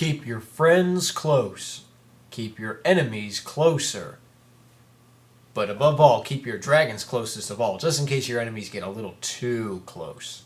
Keep your friends close. Keep your enemies closer. But above all, keep your dragons closest of all, just in case your enemies get a little too close.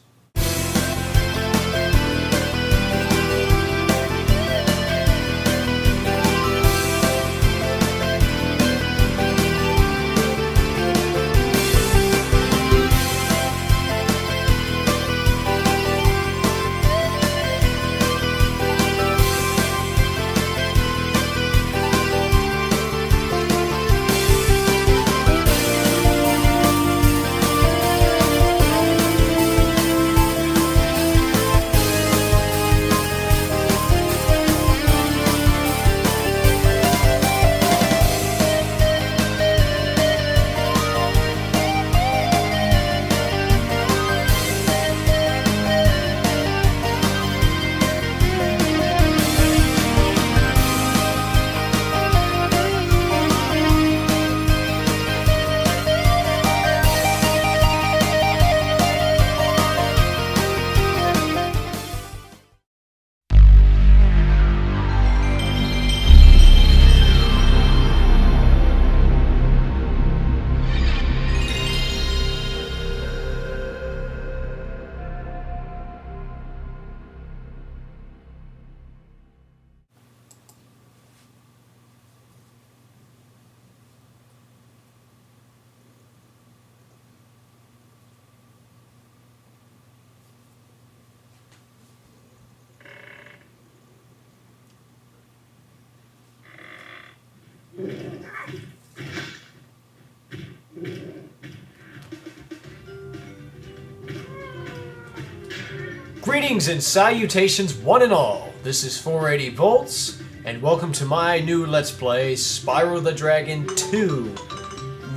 Greetings and salutations one and all. This is 480 Volts, and welcome to my new Let's Play, Spyro the Dragon 2,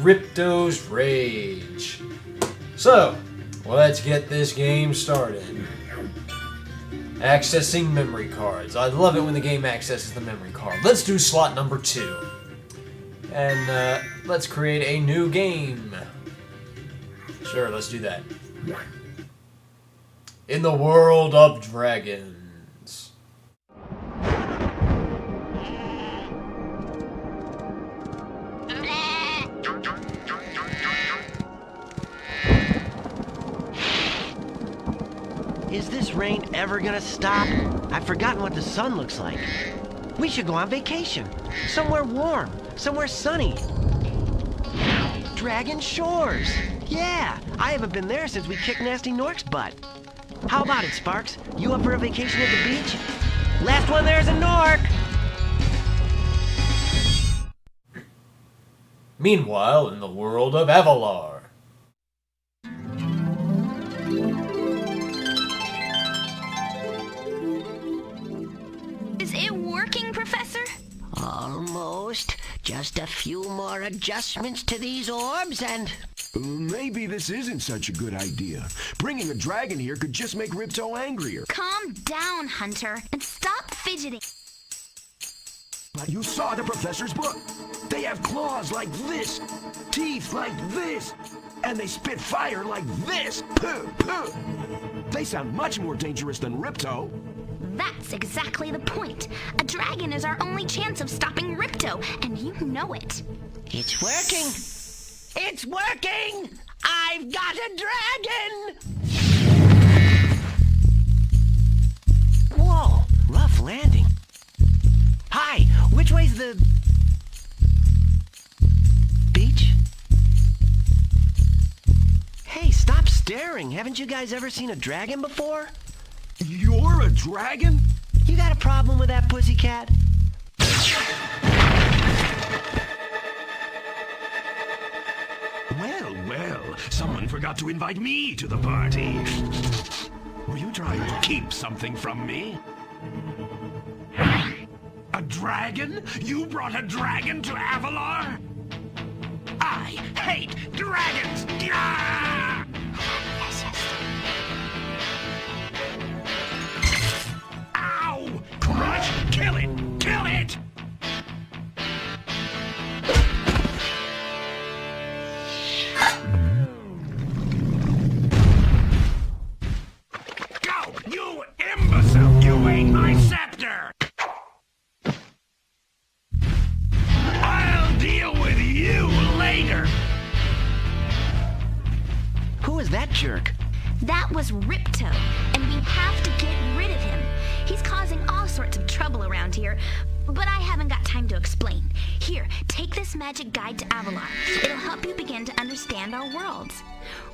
Ripto's Rage. So, let's get this game started. Accessing memory cards. I love it when the game accesses the memory card. Let's do slot number 2. And let's create a new game. Sure, let's do that. In the world of dragons. Is this rain ever gonna stop? I've forgotten what the sun looks like. We should go on vacation. Somewhere warm, somewhere sunny. Dragon Shores. Yeah, I haven't been there since we kicked Nasty Nork's butt. How about it, Sparks? You up for a vacation at the beach? Last one there's a Nork! Meanwhile, in the world of Avalar. Is it working, Professor? Almost. Just a few more adjustments to these orbs and... Maybe this isn't such a good idea. Bringing a dragon here could just make Ripto angrier. Calm down, Hunter, and stop fidgeting. You saw the professor's book. They have claws like this, teeth like this, and they spit fire like this. Puh, puh. They sound much more dangerous than Ripto. That's exactly the point. A dragon is our only chance of stopping Ripto, and you know it. It's working! It's working! I've got a dragon! Whoa, rough landing. Hi, which way's the... beach? Hey, stop staring. Haven't you guys ever seen a dragon before? You're a dragon? You got a problem with that, pussycat? Well, someone forgot to invite me to the party. Were you trying to keep something from me? A dragon? You brought a dragon to Avalar? I hate dragons! Gah! Ow! Crush! Kill it! Kill it! Go! You imbecile! You ate my scepter! is Ripto, and we have to get rid of him. He's causing all sorts of trouble around here, but I haven't got time to explain. Here, take this magic guide to Avalon. It'll help you begin to understand our worlds.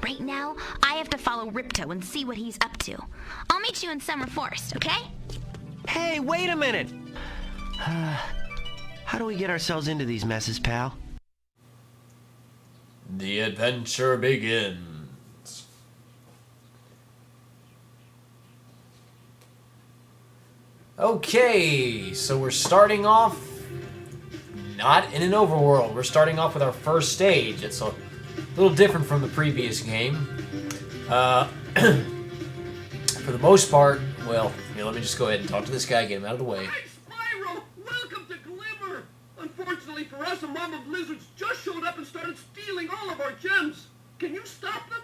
Right now, I have to follow Ripto and see what he's up to. I'll meet you in Summer Forest, okay? Hey, wait a minute! How do we get ourselves into these messes, pal? The adventure begins. Okay, so we're starting off not in an overworld. We're starting off with our first stage. It's a little different from the previous game. For the most part, well, let me just go ahead and talk to this guy, get him out of the way. Hey, Spyro! Welcome to Glimmer! Unfortunately for us, a mob of lizards just showed up and started stealing all of our gems. Can you stop them?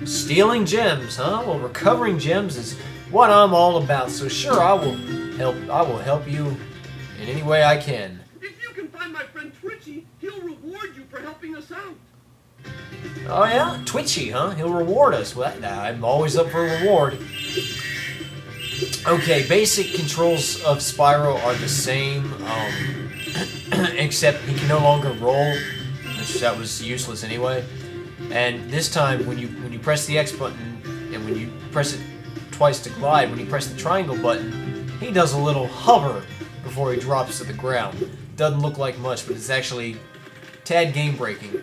Stealing gems, huh? Well, recovering gems is what I'm all about. So sure, I will help you in any way I can. If you can find my friend Twitchy, he'll reward you for helping us out. Oh yeah, Twitchy, huh? He'll reward us. Well, I'm always up for a reward. Okay, basic controls of Spyro are the same, except he can no longer roll, which that was useless anyway. And this time, when you press the X button and when you press it twice to glide, when you press the triangle button, he does a little hover before he drops to the ground. Doesn't look like much, but it's actually tad game breaking.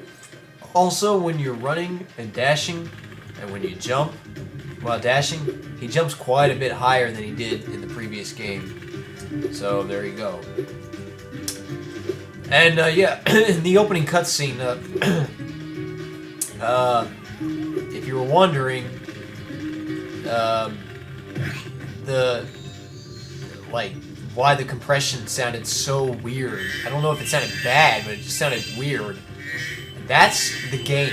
Also, when you're running and dashing, and when you jump while dashing, he jumps quite a bit higher than he did in the previous game. So there you go. And yeah, in the opening cutscene, if you were wondering, why the compression sounded so weird. I don't know if it sounded bad, but it just sounded weird. That's the game.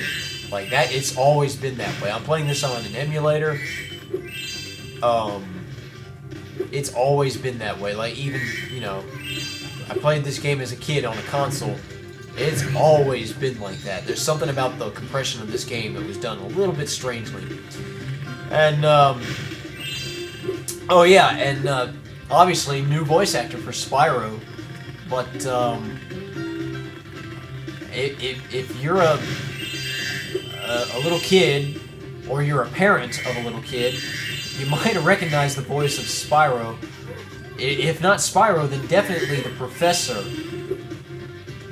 Like that, it's always been that way. I'm playing this on an emulator. It's always been that way. Like even, I played this game as a kid on a console. It's always been like that. There's something about the compression of this game that was done a little bit strangely. And, oh yeah, and, obviously, new voice actor for Spyro, but, if you're a little kid, or you're a parent of a little kid, you might recognize the voice of Spyro. If not Spyro, then definitely the Professor.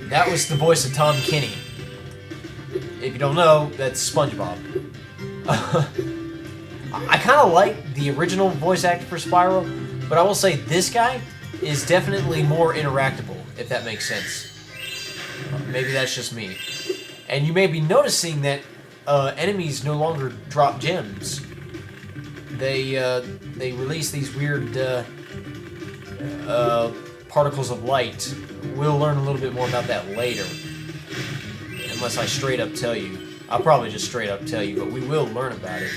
That was the voice of Tom Kenny. If you don't know, that's SpongeBob. I kind of like the original voice actor for Spyro, but I will say this guy is definitely more interactable, if that makes sense. Maybe that's just me. And you may be noticing that enemies no longer drop gems. They release these weird particles of light. We'll learn a little bit more about that later. Unless I straight up tell you. I'll probably just straight up tell you, but we will learn about it.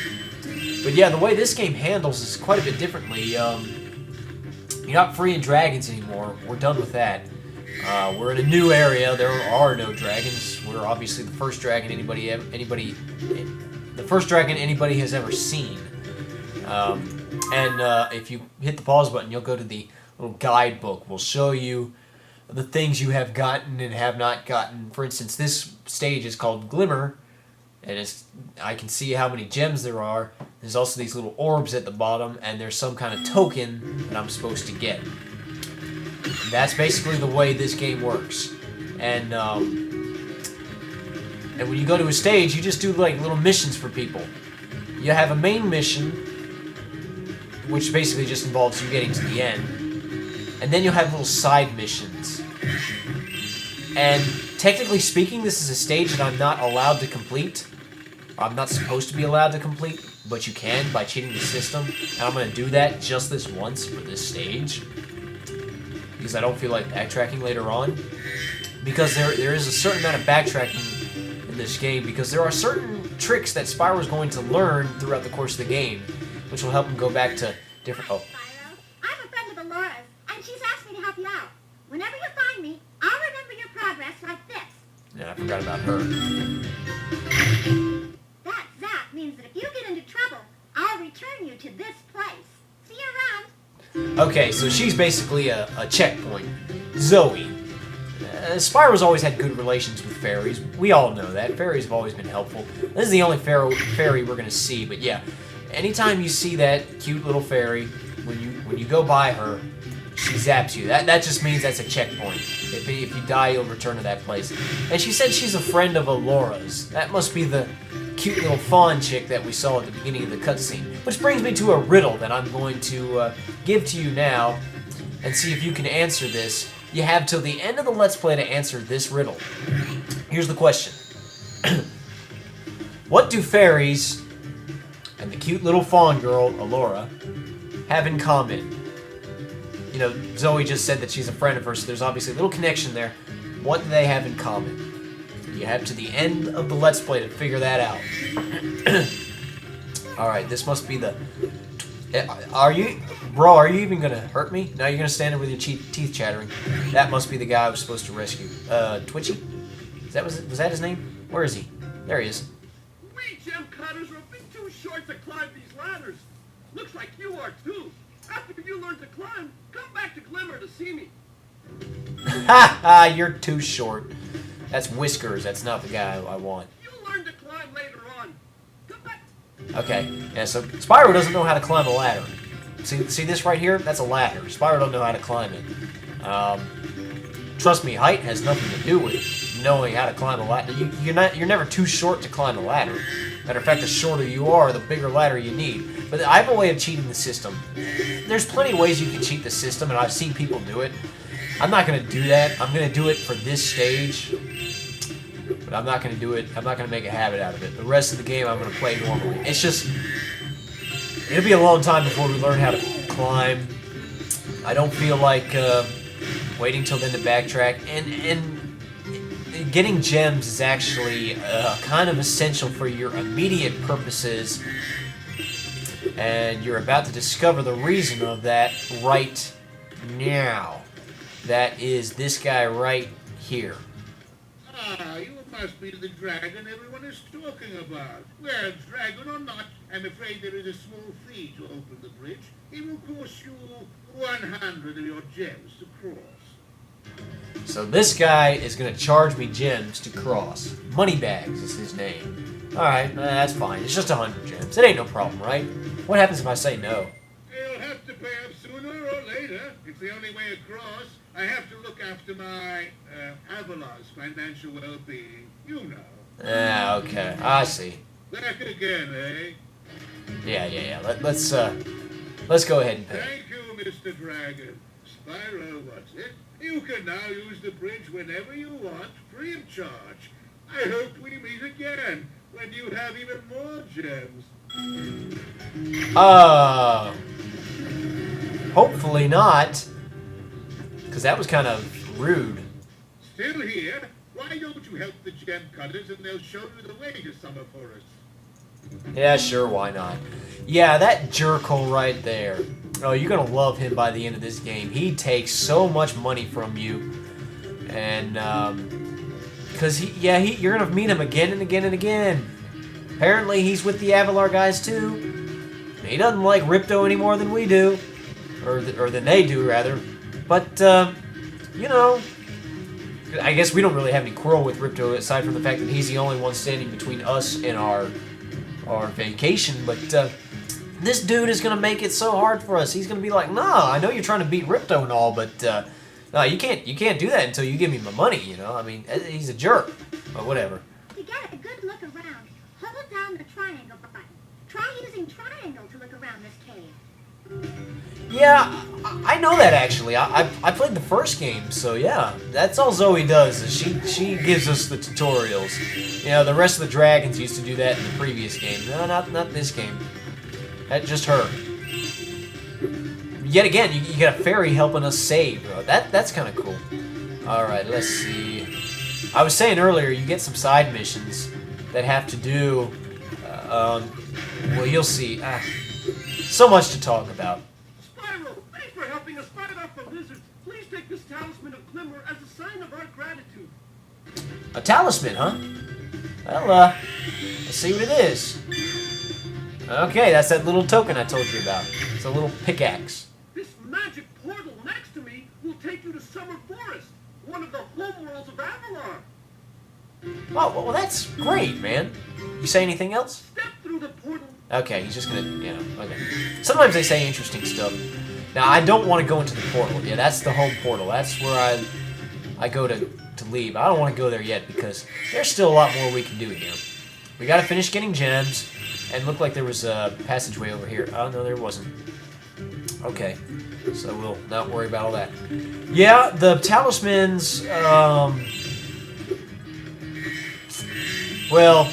But yeah, the way this game handles is quite a bit differently. You're not freeing dragons anymore. We're done with that. We're in a new area. There are no dragons. We're obviously the first dragon anybody has ever seen. If you hit the pause button, you'll go to the little guidebook. We'll show you the things you have gotten and have not gotten. For instance, this stage is called Glimmer, and I can see how many gems there are. There's also these little orbs at the bottom, and there's some kind of token that I'm supposed to get. That's basically the way this game works. And when you go to a stage, you just do like little missions for people. You have a main mission, which basically just involves you getting to the end. And then you'll have little side missions. And technically speaking, this is a stage that I'm not allowed to complete. I'm not supposed to be allowed to complete, but you can by cheating the system. And I'm going to do that just this once for this stage, because I don't feel like backtracking later on. Because there is a certain amount of backtracking in this game, because there are certain tricks that Spyro is going to learn throughout the course of the game, which will help him go back to different... Oh. Spyro, I'm a friend of Alora's, and she's asked me to help you out. Whenever you find me, I'll remember your progress like this. Yeah, I forgot about her. That's that. means that if you get into trouble, I'll return you to this place. See you around. Okay, so she's basically a checkpoint. Zoe. Spyro's always had good relations with fairies. We all know that. Fairies have always been helpful. This is the only fairy we're going to see, but yeah. Anytime you see that cute little fairy, when you go by her, she zaps you. That just means that's a checkpoint. If you die, you'll return to that place. And she said she's a friend of Alora's. That must be the cute little fawn chick that we saw at the beginning of the cutscene. Which brings me to a riddle that I'm going to give to you now, and see if you can answer this. You have till the end of the Let's Play to answer this riddle. Here's the question. What do fairies and the cute little fawn girl, Alora, have in common? You know, Zoe just said that she's a friend of hers, so there's obviously a little connection there. What do they have in common? You have to the end of the Let's Play to figure that out. Alright, this must be the... Are you even gonna hurt me? No, you're gonna stand there with your teeth chattering. That must be the guy I was supposed to rescue. Twitchy? Was that his name? Where is he? There he is. We gem cutters are a bit too short to climb these ladders. Looks like you are too. After you learn to climb, come back to Glimmer to see me. Ha ha! You're too short. That's Whiskers. That's not the guy I want. You'll learn to climb later on. Come back. Okay. Yeah. So Spyro doesn't know how to climb a ladder. See this right here? That's a ladder. Spyro don't know how to climb it. Trust me, height has nothing to do with knowing how to climb a ladder. You're never too short to climb a ladder. Matter of fact, the shorter you are, the bigger ladder you need. But I have a way of cheating the system. There's plenty of ways you can cheat the system, and I've seen people do it. I'm not going to do that. I'm going to do it for this stage. But I'm not going to do it. I'm not going to make a habit out of it. The rest of the game, I'm going to play normally. It's just... It'll be a long time before we learn how to climb. I don't feel like waiting till then to backtrack. And getting gems is actually kind of essential for your immediate purposes. And you're about to discover the reason of that right now. That is this guy right here. Ah, you must be the dragon everyone is talking about. Well, dragon or not, I'm afraid there is a small fee to open the bridge. It will cost you 100 of your gems to cross. So this guy is going to charge me gems to cross. Moneybags is his name. Alright, that's fine. It's just 100 gems. It ain't no problem, right? What happens if I say no? You'll have to pay up sooner or later. It's the only way across. I have to look after my Avalar's financial well-being. You know. Ah, okay. I see. Back again, eh? Yeah. Let's go ahead and pay. Thank you, Mr. Dragon. Spyro, what's it? You can now use the bridge whenever you want, free of charge. I hope we meet again, when you have even more gems. Hopefully not. Because that was kind of rude. Still here? Why don't you help the gem cutters and they'll show you the way to Summer Forest? Yeah, sure, why not? Yeah, that jerkhole right there. Oh, you're gonna love him by the end of this game. He takes so much money from you. And, because you're gonna meet him again and again and again. Apparently, he's with the Avalar guys, too. He doesn't like Ripto any more than we do. Or than they do, rather. But, you know, I guess we don't really have any quarrel with Ripto, aside from the fact that he's the only one standing between us and our vacation. But this dude is going to make it so hard for us. He's going to be like, nah, I know you're trying to beat Ripto and all, but no, you can't do that until you give me my money, you know? I mean, he's a jerk. But whatever. To get a good look around, hold down the triangle button. Try using triangle to look around this cave. Yeah, I know that actually. I played the first game, so yeah. That's all Zoe does, is she gives us the tutorials. You know, the rest of the dragons used to do that in the previous game. No, not this game. That's just her. Yet again, you got a fairy helping us save, bro. That's kind of cool. Alright, let's see. I was saying earlier, you get some side missions that have to do... well, you'll see. So much to talk about. Spyro, thanks for helping us fight off the lizards. Please take this talisman of Glimmer as a sign of our gratitude. A talisman, huh? Well, let's see what it is. Okay, that's that little token I told you about. It's a little pickaxe. This magic portal next to me will take you to Summer Forest, one of the homeworlds of Avalon. Oh, well, that's great, man. You say anything else? Step through the portal. Okay, he's just gonna, okay. Sometimes they say interesting stuff. Now, I don't want to go into the portal. Yeah, that's the home portal. That's where I go to leave. I don't want to go there yet because there's still a lot more we can do here. We gotta finish getting gems, and looked like there was a passageway over here. Oh, no, there wasn't. Okay, so we'll not worry about all that. Yeah, the talismans, well,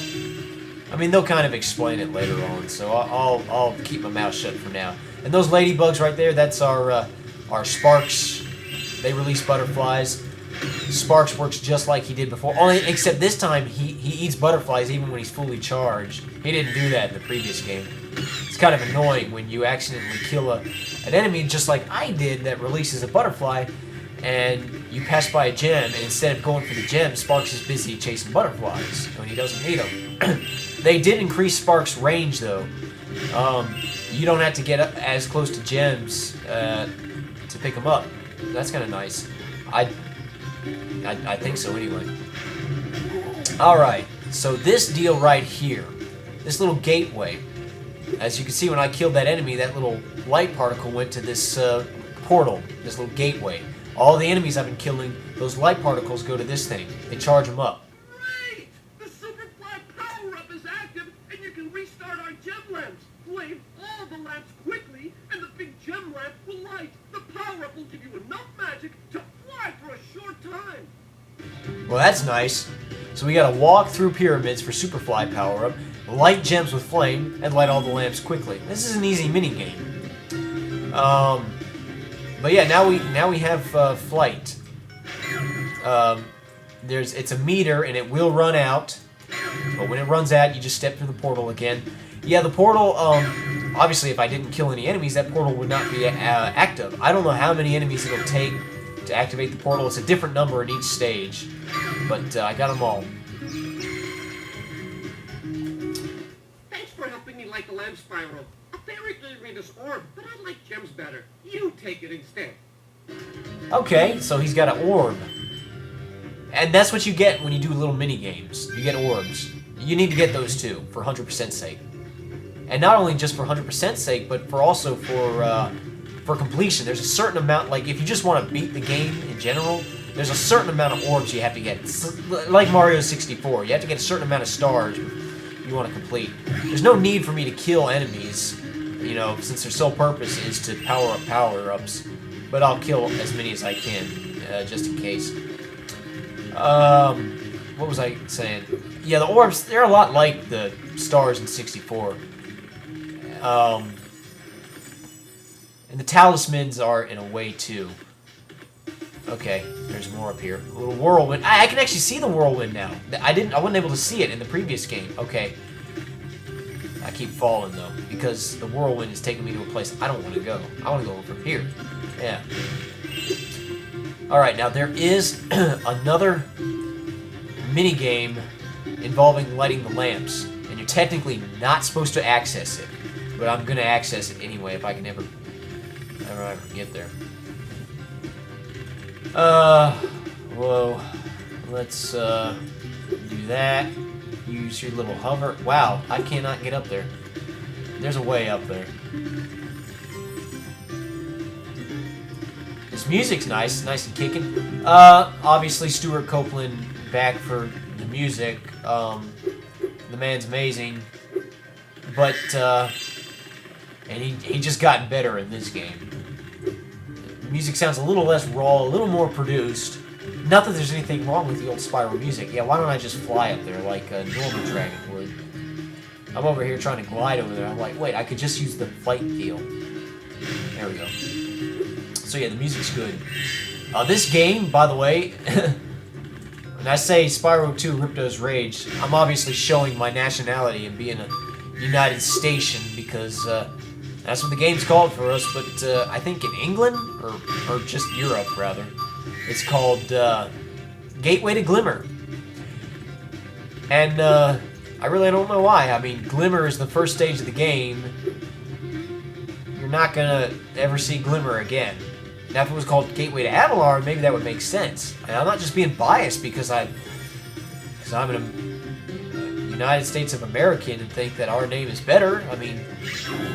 I mean, they'll kind of explain it later on, so I'll keep my mouth shut for now. And those ladybugs right there, that's our Sparks. They release butterflies. Sparks works just like he did before, only except this time he eats butterflies even when he's fully charged. He didn't do that in the previous game. It's kind of annoying when you accidentally kill an enemy just like I did that releases a butterfly, and you pass by a gem, and instead of going for the gem, Sparks is busy chasing butterflies when he doesn't need them. They did increase Sparks' range, though. You don't have to get up as close to gems to pick them up. That's kind of nice. I think so, anyway. Alright, so this deal right here, this little gateway, as you can see when I killed that enemy, that little light particle went to this portal, this little gateway. All the enemies I've been killing, those light particles go to this thing. They charge them up. Great! The Superfly power-up is active, and you can restart our gem lamps. Flame all the lamps quickly, and the big gem lamp will light. The power-up will give you enough magic to fly for a short time. Well, that's nice. So we gotta walk through pyramids for Superfly power-up, light gems with flame, and light all the lamps quickly. This is an easy mini-game. But yeah, now we have flight. It's a meter, and it will run out. But when it runs out, you just step through the portal again. Yeah, the portal, obviously if I didn't kill any enemies, that portal would not be active. I don't know how many enemies it'll take to activate the portal. It's a different number in each stage. But I got them all. Thanks for helping me light the lamp, Spyro. A fairy gave me this orb, but I like gems better. You take it instead. Okay, so he's got an orb. And that's what you get when you do little mini-games. You get orbs. You need to get those too, for 100% sake. And not only just for 100% sake, but for also for completion. There's a certain amount, like if you just want to beat the game in general, there's a certain amount of orbs you have to get. It's like Mario 64, you have to get a certain amount of stars you want to complete. There's no need for me to kill enemies, you know, since their sole purpose is to power up power-ups. But I'll kill as many as I can, just in case. What was I saying? Yeah, the orbs, they're a lot like the stars in 64. And the talismans are in a way too. Okay, there's more up here. A little whirlwind. I can actually see the whirlwind now. I wasn't able to see it in the previous game. Okay. I keep falling though, because the whirlwind is taking me to a place I don't want to go. I want to go over here. Yeah. Alright, now there is another minigame involving lighting the lamps. And you're technically not supposed to access it. But I'm going to access it anyway if I can ever get there. Whoa. Let's do that. Use your little hover. Wow, I cannot get up there. There's a way up there. This music's nice and kicking. Obviously Stuart Copeland back for the music. The man's amazing. But, and he just gotten better in this game. The music sounds a little less raw, a little more produced. Not that there's anything wrong with the old Spyro music. Yeah, why don't I just fly up there like a normal dragon would? I'm over here trying to glide over there. I'm like, wait, I could just use the flight deal. There we go. So yeah, the music's good. This game, by the way, when I say Spyro 2 Ripto's Rage, I'm obviously showing my nationality and being a United Station because that's what the game's called for us, but I think in England, or just Europe rather, it's called Gateway to Glimmer. And I really don't know why. I mean, Glimmer is the first stage of the game. You're not gonna ever see Glimmer again. Now, if it was called Gateway to Avalar, maybe that would make sense. And I'm not just being biased because I'm a United States of American and think that our name is better. I mean,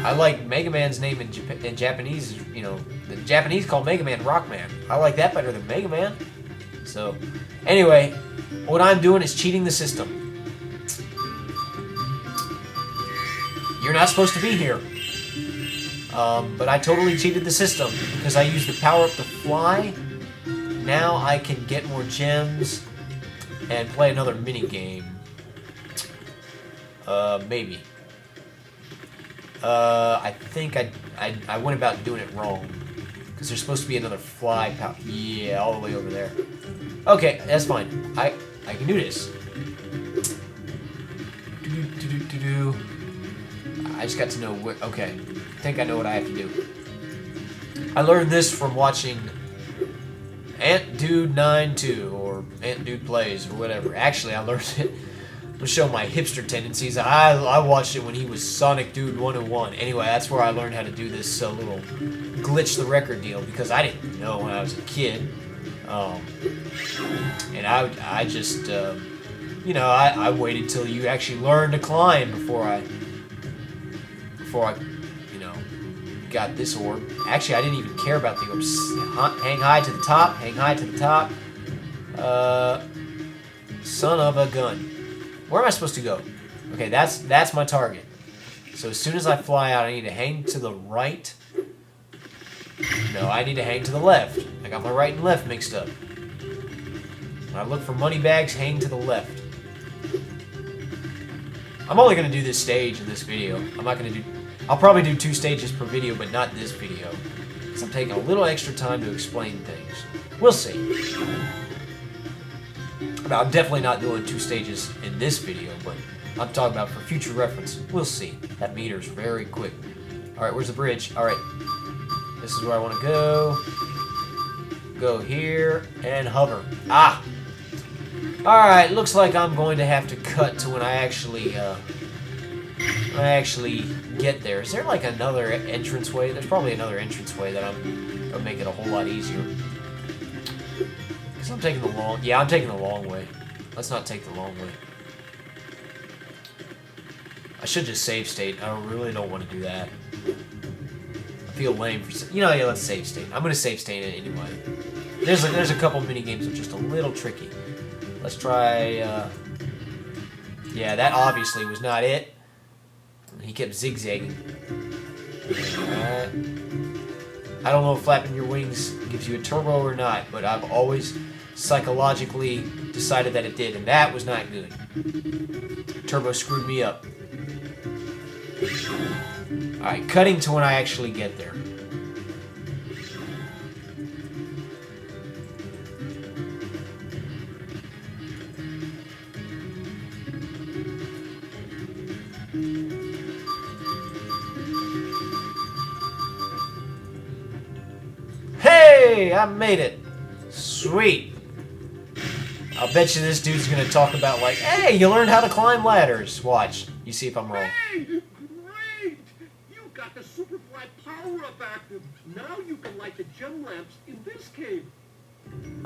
I like Mega Man's name in Japanese. You know, the Japanese call Mega Man Rockman. I like that better than Mega Man. So, anyway, what I'm doing is cheating the system. You're not supposed to be here. But I totally cheated the system because I used the power-up to fly. Now I can get more gems and play another mini-game. Maybe. I think I went about doing it wrong. Because there's supposed to be another fly power. Yeah, all the way over there. Okay, that's fine. I can do this. I just got to know where. Okay, I think I know what I have to do. I learned this from watching Ant Dude 92 or Ant Dude Plays or whatever. Actually, I learned it to show my hipster tendencies. I watched it when he was Sonic Dude 101. Anyway, that's where I learned how to do this little glitch the record deal because I didn't know when I was a kid. And I just, you know, I waited till you actually learn to climb before I, you know, got this orb. Actually, I didn't even care about the orbs. Hang high to the top, hang high to the top. Son of a gun. Where am I supposed to go? Okay, that's my target. So as soon as I fly out, I need to hang to the right. No, I need to hang to the left. I got my right and left mixed up. When I look for money bags, hang to the left. I'm only going to do this stage in this video. I'm not going to do... I'll probably do 2 stages per video, but not this video. Because I'm taking a little extra time to explain things. We'll see. I'm definitely not doing 2 stages in this video, but I'm talking about for future reference. We'll see. That meter's very quick. Alright, where's the bridge? Alright. This is where I want to go. Go here and hover. Ah! Alright, looks like I'm going to have to cut to when I actually get there. Is there like another entranceway? There's probably another entranceway that will make it a whole lot easier. Because I'm taking the long... Yeah, I'm taking the long way. Let's not take the long way. I should just save state. I really don't want to do that. I feel lame for... You know, yeah, let's save state. I'm going to save state it anyway. There's a couple mini games that are just a little tricky. Let's try... Yeah, that obviously was not it. He kept zigzagging. Alright. I don't know if flapping your wings gives you a turbo or not, but I've always psychologically decided that it did, and that was not good. Turbo screwed me up. Alright, cutting to when I actually get there. Hey, I made it. Sweet. I'll bet you this dude's gonna talk about like, hey, you learned how to climb ladders. Watch. You see if I'm wrong. Hey, great! You got the Superfly power-up active. Now you can light the gem lamps in this cave.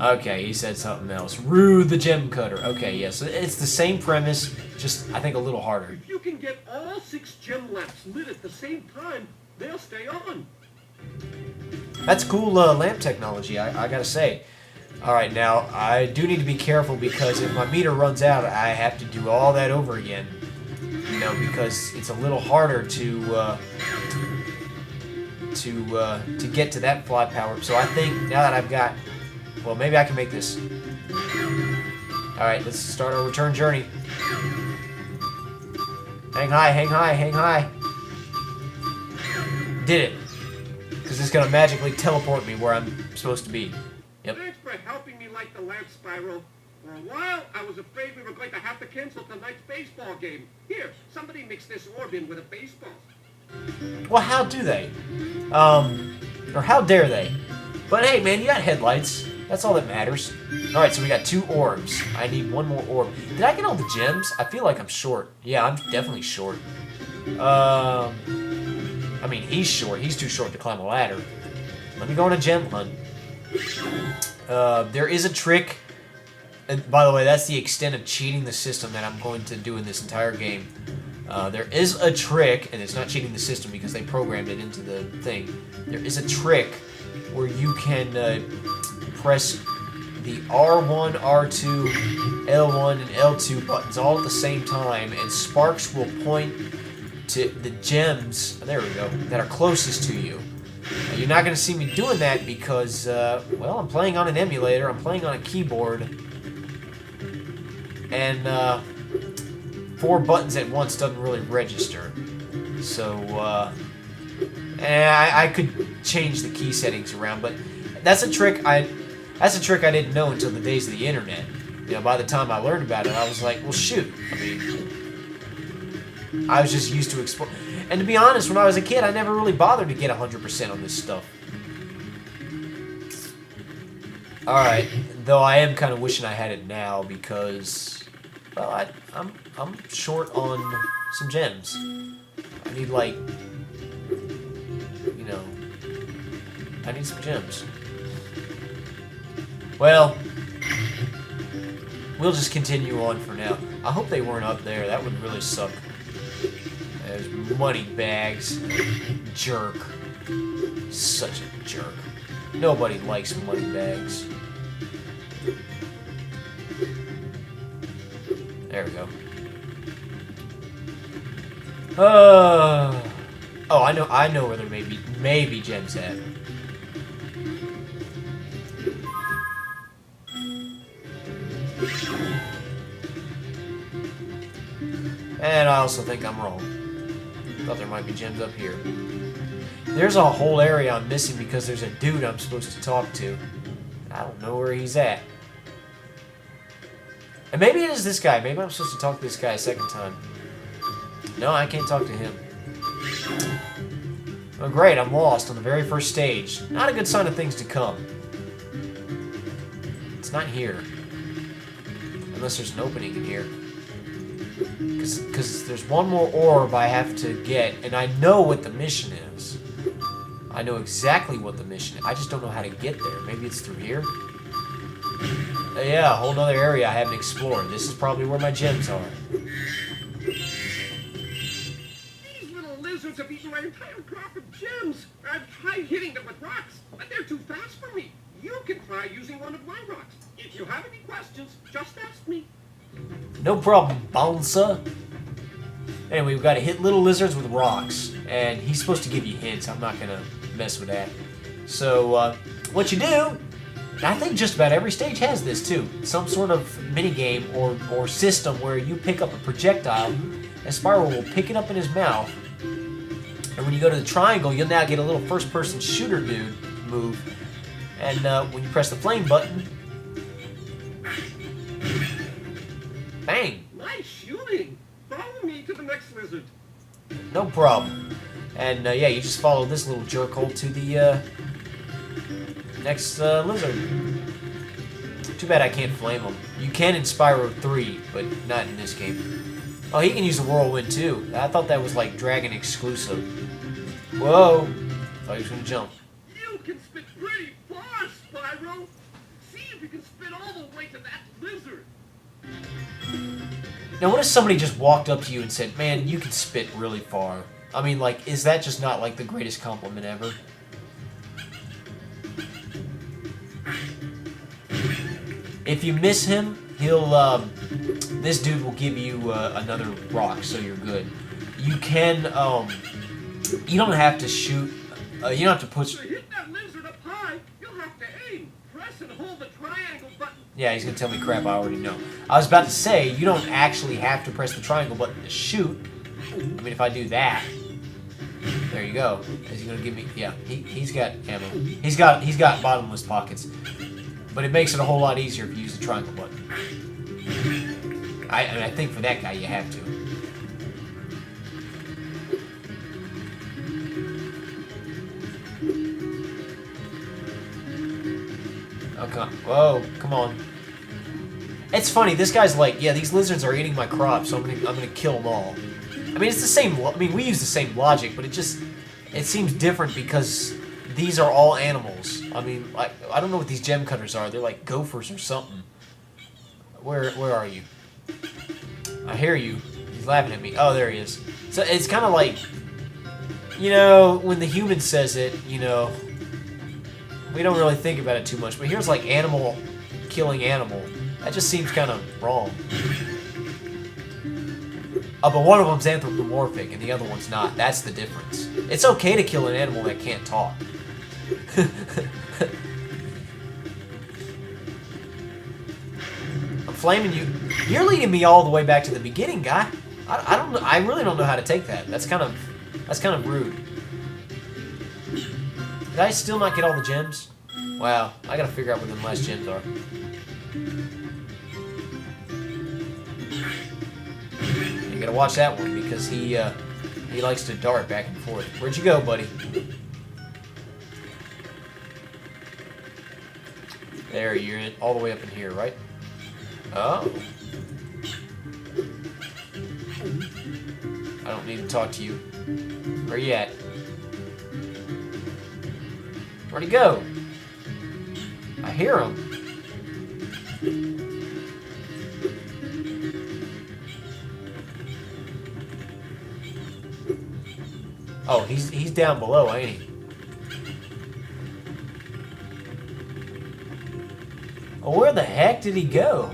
Okay, he said something else. Rue the gem cutter. Okay, yes, it's the same premise, just I think a little harder. If you can get all 6 gem lamps lit at the same time, they'll stay on. That's cool lamp technology, I gotta say. Alright, now, I do need to be careful because if my meter runs out, I have to do all that over again. You know, because it's a little harder to get to that fly power. So I think, now that I've got... Well, maybe I can make this. Alright, let's start our return journey. Hang high, hang high, hang high. Did it. Because it's going to magically teleport me where I'm supposed to be. Yep. Thanks for helping me light the lamp, Spyro. For a while, I was afraid we were going to have to cancel tonight's baseball game. Here, somebody mix this orb in with a baseball. Well, how do they? Or how dare they? But hey, man, you got headlights. That's all that matters. Alright, so we got 2 orbs. I need 1 more orb. Did I get all the gems? I feel like I'm short. Yeah, I'm definitely short. I mean, he's short. He's too short to climb a ladder. Let me go on a gem hunt. There is a trick. And by the way, that's the extent of cheating the system that I'm going to do in this entire game. There is a trick, and it's not cheating the system because they programmed it into the thing. There is a trick where you can press the R1, R2, L1, and L2 buttons all at the same time, and sparks will point to the gems, there we go, that are closest to you. You're not going to see me doing that because, well, I'm playing on an emulator, I'm playing on a keyboard, and 4 buttons at once doesn't really register. So, I could change the key settings around, but that's a trick I didn't know until the days of the internet. You know, by the time I learned about it, I was like, well, shoot. I mean, I was just used to explore. And to be honest, when I was a kid, I never really bothered to get 100% on this stuff. Alright, though I am kind of wishing I had it now because, well, I'm short on some gems. I need, like, you know, I need some gems. Well, we'll just continue on for now. I hope they weren't up there. That would really suck. There's money bags. Jerk. Such a jerk. Nobody likes money bags. There we go. Oh, I know where there may be gems at. And I also think I'm wrong. Thought there might be gems up here. There's a whole area I'm missing because there's a dude I'm supposed to talk to. I don't know where he's at. And maybe it is this guy. Maybe I'm supposed to talk to this guy a second time. No, I can't talk to him. Oh, great, I'm lost on the very first stage. Not a good sign of things to come. It's not here. Unless there's an opening in here. Because there's one more orb I have to get, and I know what the mission is. I know exactly what the mission is. I just don't know how to get there. Maybe it's through here? Yeah, a whole other area I haven't explored. This is probably where my gems are. These little lizards have eaten my entire crop of gems. I've tried hitting them with rocks, but they're too fast for me. You can try using one of my rocks. If you have any questions, just ask me. No problem, bouncer. Anyway, we've got to hit little lizards with rocks. And he's supposed to give you hints. I'm not going to mess with that. So, what you do... I think just about every stage has this, too. Some sort of minigame or system where you pick up a projectile, and Spyro will pick it up in his mouth. And when you go to the triangle, you'll now get a little first-person shooter dude move. And when you press the flame button... Bang! Nice shooting! Follow me to the next lizard. No problem. And yeah, you just follow this little jerkhole to the next lizard. Too bad I can't flame him. You can in Spyro 3, but not in this game. Oh, he can use the whirlwind too. I thought that was like Dragon exclusive. Whoa! Thought he was gonna jump. You can spit pretty far, Spyro. See if you can spit all the way to that lizard. Now, what if somebody just walked up to you and said, "Man, you can spit really far"? I mean, like, is that just not like the greatest compliment ever? If you miss him, he'll, this dude will give you another rock, so you're good. You can, you don't have to shoot, you don't have to push... To hit that lizard up high, you'll have to aim. Press and hold the triangle button. Yeah, he's gonna tell me crap I already know. I was about to say, you don't actually have to press the triangle button to shoot. I mean, if I do that... There you go. Is he gonna give me... Yeah, he's got ammo. He's got bottomless pockets. But it makes it a whole lot easier if you use the triangle button. I think for that guy you have to. Okay. Whoa, come on. It's funny, this guy's like, yeah, these lizards are eating my crops, so I'm gonna kill them all. I mean, it's the same, I mean, we use the same logic, but it seems different because these are all animals. I mean, I don't know what these gem cutters are. They're like gophers or something. Where are you? I hear you. He's laughing at me. Oh, there he is. So it's kind of like, you know, when the human says it, you know, we don't really think about it too much. But here's like animal killing animal. That just seems kind of wrong. Oh, but one of them's anthropomorphic and the other one's not. That's the difference. It's okay to kill an animal that can't talk. I'm flaming you. You're leading me all the way back to the beginning, guy. I don't know. I really don't know how to take that. That's kind of rude. Did I still not get all the gems? Wow, I gotta figure out where the last gems are. You gotta watch that one because he likes to dart back and forth. Where'd you go, buddy? There, you're in, all the way up in here, right? Oh. I don't need to talk to you. Where you at? Where'd he go? I hear him. Oh, he's down below, ain't he? Oh, where the heck did he go?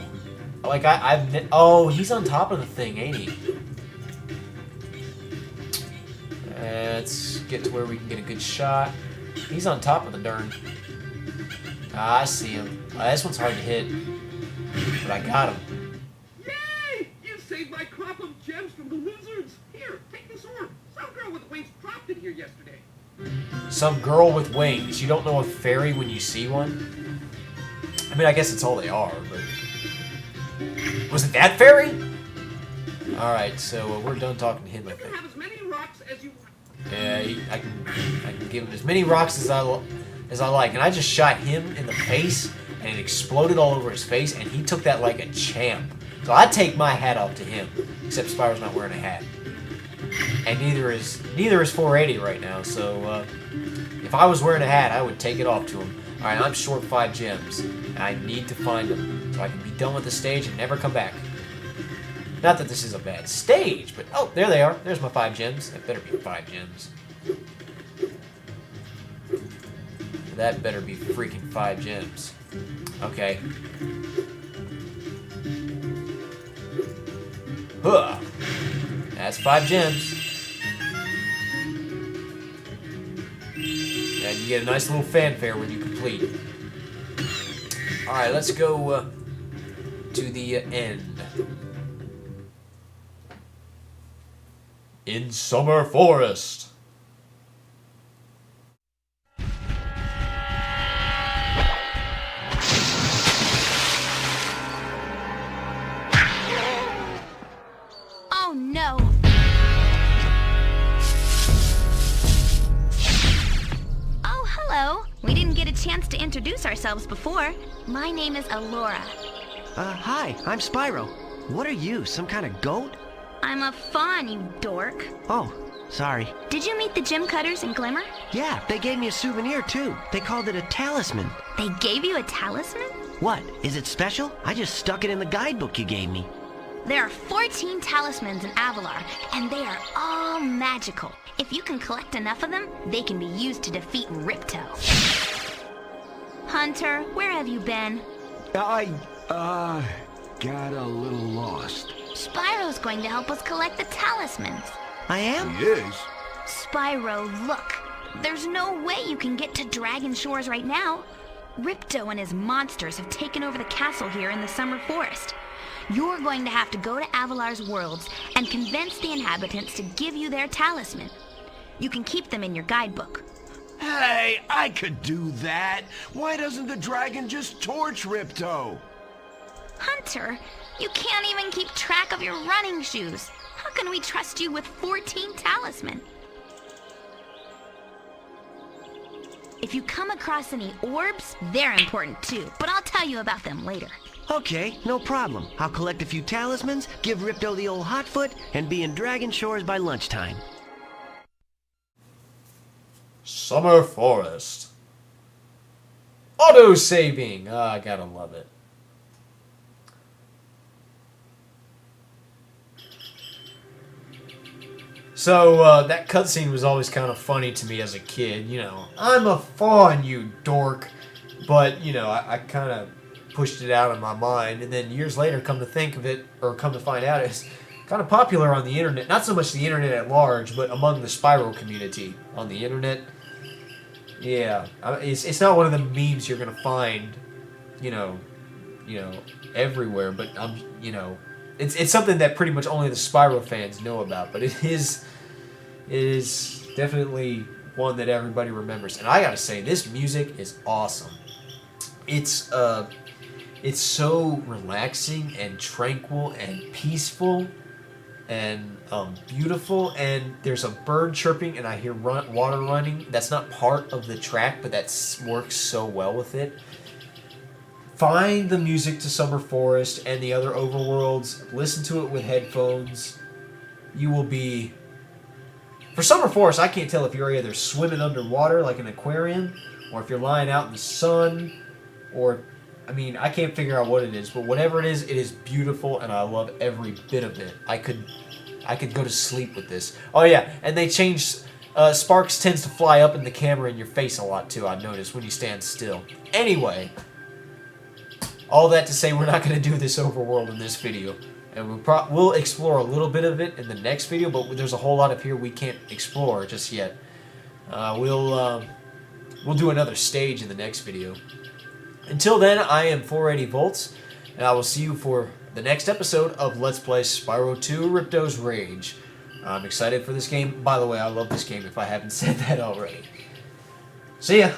Like oh, he's on top of the thing, ain't he? Let's get to where we can get a good shot. He's on top of the darn. Ah, I see him. This one's hard to hit, but I got him. Yay! You saved my crop of gems from the lizards. Here, take this orb. Some girl with wings dropped it here yesterday. Some girl with wings. You don't know a fairy when you see one? I mean, I guess it's all they are, but... Was it that fairy? Alright, so we're done talking to him, I You can think. have as many rocks as you want. Yeah, I can give him as many rocks as I like. And I just shot him in the face, and it exploded all over his face, and he took that like a champ. So I take my hat off to him, except Spyro's not wearing a hat. And neither is 480 right now, so if I was wearing a hat, I would take it off to him. Alright, I'm short 5 gems, and I need to find them, so I can be done with the stage and never come back. Not that this is a bad stage, but oh, there they are. There's my 5 gems. That better be 5 gems. That better be freaking 5 gems. Okay. Huh. That's 5 gems. And you get a nice little fanfare when you complete. Alright, let's go to the end. In Summer Forest. Oh no! Oh, hello. We didn't get a chance to introduce ourselves before. My name is Alora. Hi, I'm Spyro. What are you, some kind of goat? I'm a fawn, you dork. Oh, sorry. Did you meet the gem cutters in Glimmer? Yeah, they gave me a souvenir too. They called it a talisman. They gave you a talisman? What, is it special? I just stuck it in the guidebook you gave me. There are 14 talismans in Avalar, and they are all magical. If you can collect enough of them, they can be used to defeat Ripto. Hunter, where have you been? I got a little lost. Spyro's going to help us collect the talismans. I am? Yes. Spyro, look. There's no way you can get to Dragon Shores right now. Ripto and his monsters have taken over the castle here in the Summer Forest. You're going to have to go to Avalar's worlds and convince the inhabitants to give you their talisman. You can keep them in your guidebook. Hey, I could do that. Why doesn't the dragon just torch Ripto? Hunter, you can't even keep track of your running shoes. How can we trust you with 14 talisman? If you come across any orbs, they're important too, but I'll tell you about them later. Okay, no problem. I'll collect a few talismans, give Ripto the old hot foot, and be in Dragon Shores by lunchtime. Summer Forest. Auto-saving. Ah, I gotta love it. So, that cutscene was always kind of funny to me as a kid. You know, I'm a fawn, you dork. But, you know, I kind of pushed it out of my mind. And then years later, come to think of it, or come to find out, it's kind of popular on the internet. Not so much the internet at large, but among the Spyro community on the internet. Yeah, it's not one of the memes you're gonna find, you know, everywhere. But you know, it's something that pretty much only the Spyro fans know about. But it is definitely one that everybody remembers. And I gotta say, this music is awesome. It's so relaxing and tranquil and peaceful and beautiful, and there's a bird chirping and I hear water running. That's not part of the track, but that works so well with it. Find the music to Summer Forest and the other overworlds, listen to it with headphones. You will be... For Summer Forest, I can't tell if you're either swimming underwater like an aquarium, or if you're lying out in the sun, or... I mean, I can't figure out what it is, but whatever it is beautiful, and I love every bit of it. I could go to sleep with this. Oh yeah, and they changed... Sparks tends to fly up in the camera in your face a lot too, I've noticed, when you stand still. Anyway, all that to say, we're not going to do this overworld in this video. And we'll explore a little bit of it in the next video, but there's a whole lot of here we can't explore just yet. We'll do another stage in the next video. Until then, I am 480 Volts, and I will see you for the next episode of Let's Play Spyro 2 Ripto's Rage. I'm excited for this game. By the way, I love this game if I haven't said that already. See ya!